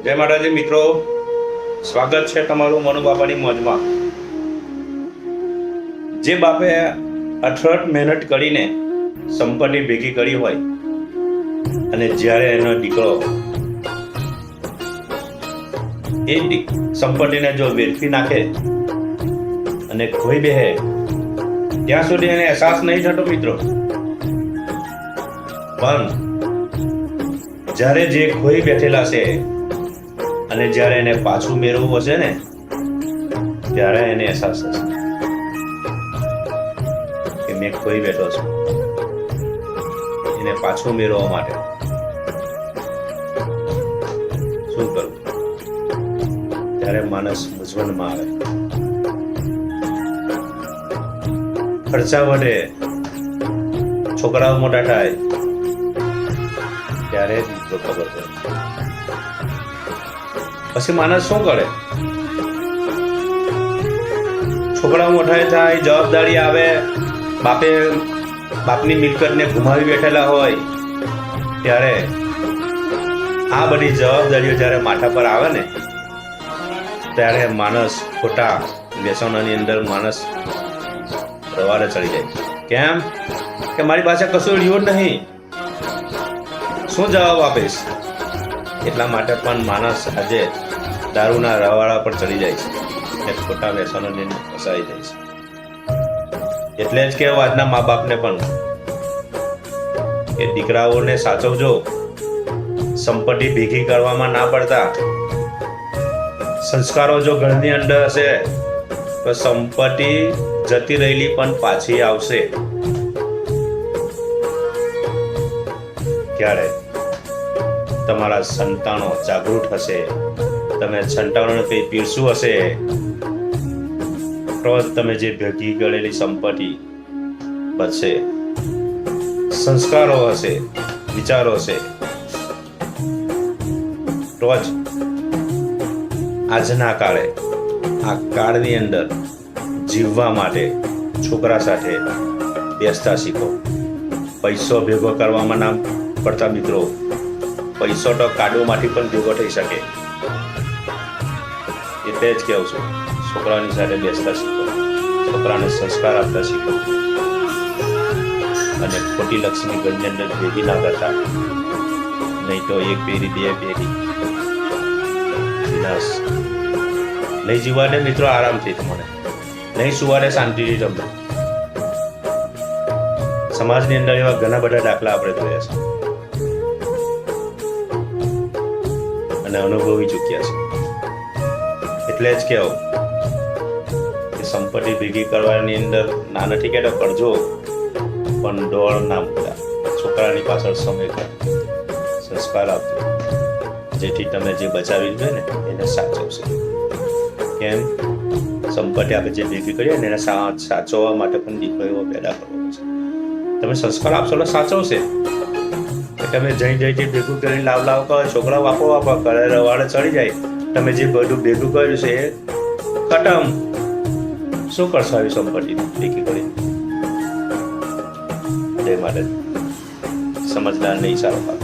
જય માતાજી મિત્રો, સ્વાગત છે તમારું મનુ બાપાની મોજમાં. જે બાપે અથડક મહેનત કરીને સંપત્તિ ભેગી કરી હોય અને જ્યારે એનો દીકરો એ સંપત્તિને જો વેડફી નાખે અને ખોઈ બેહે ત્યાં સુધી એને અહેસાસ નહીં થતો મિત્રો. પણ જ્યારે જે ખોઈ બેઠેલા છે અને જ્યારે એને પાછું મેળવવું હશે ને ત્યારે એને અહેસાસ થશે કે મેં ખોઈ બેઠો છું. એને પાછું મેળવવા માટે શું કરું ત્યારે માણસ મૂંઝવણમાં આવે. ખર્ચા વધે, છોકરાઓ મોટા થાય ત્યારે મિત્રો ખબર પડે. પછી માણસ શું કરે? છોકરાઓ મોટા થાય, જવાબદારી આવે, બાપની મિલકતને ગુમાવી બેઠેલા હોય ત્યારે આ બધી જવાબદારીઓ જ્યારે માથા પર આવે ને ત્યારે માણસ ખોટા વ્યસનોની અંદર માણસ રવાડે ચડી જાય. કેમ કે મારી પાસે કશું રહ્યું જ નહીં, શું જવાબ આપીશ? એટલા માટે પણ માણસ આજે દારૂના રવાડા પર ચડી જાય છે, ખોટા વ્યસનોની ફસાઈ જાય છે. એટલે જ કહેવું આજના મા બાપને પણ કે દીકરાઓને સાચવજો, સંપત્તિ ભેગી કરવામાં ના પડતા. સંસ્કારો જો ઘરની અંદર હશે તો સંપત્તિ જતી રહેલી પણ પાછી આવશે. ક્યારે તમારા સંતાનો જાગૃત હશે, તમે સંતાનોને કંઈ પીરસું હશે તો જ તમે જે ભેગી કરેલી સંપત્તિ બચશે. સંસ્કારો હશે, વિચારો હશે તો જ આજના કાળે આ કાળની અંદર જીવવા માટે છોકરા સાથે બેસતા શીખો. પૈસો ભેગો કરવામાં ના પડતા મિત્રો, પૈસો તો કાડોમાંથી પણ ભેગો થઈ શકે. એટલે જ કહું છું, છોકરાની સાથે બેસતા શીખો, છોકરાને સંસ્કાર આપતા શીખો અને ખોટી લક્ષ્મી ઘરની અંદર ભેગી ના કરતા, નહીં તો એક પેઢી બે પેઢી વિનાશ. નહીં જીવવા દે મિત્રો આરામથી, તમને નહીં સુવા દે શાંતિથી તમને. સમાજની અંદર એવા ઘણા બધા દાખલા આપણે જોયા છે અને અનુભવી ચૂક્યા છે. એટલે જ કહેવું કે સંપત્તિ ભેગી કરવાની અંદર ના નથી કહેતો કરજો, પણ દોડ ના મૂકતા. છોકરાની પાછળ સમય કર, સંસ્કાર આપજો, જેથી તમે જે બચાવી છે ને એને સાચવશે. કેમ? સંપત્તિ આપણે જે ભેગી કરીએ ને એને સાચવવા માટે પણ દીકરો એવો પેદા કરવો છે. તમે સંસ્કાર આપશો તો સાચવશે. તમે જઈ ભેગું કરીને લાવ કરો, છોકરા વાપો કરે, રવાડે ચડી જાય, તમે જે બધું ભેગું કર્યું છે એ ખતમ. શું કરશો આવી સંપત્તિ ભેગી કરીને? જય માતાજી. સમજદાર નહીં સારો પાક.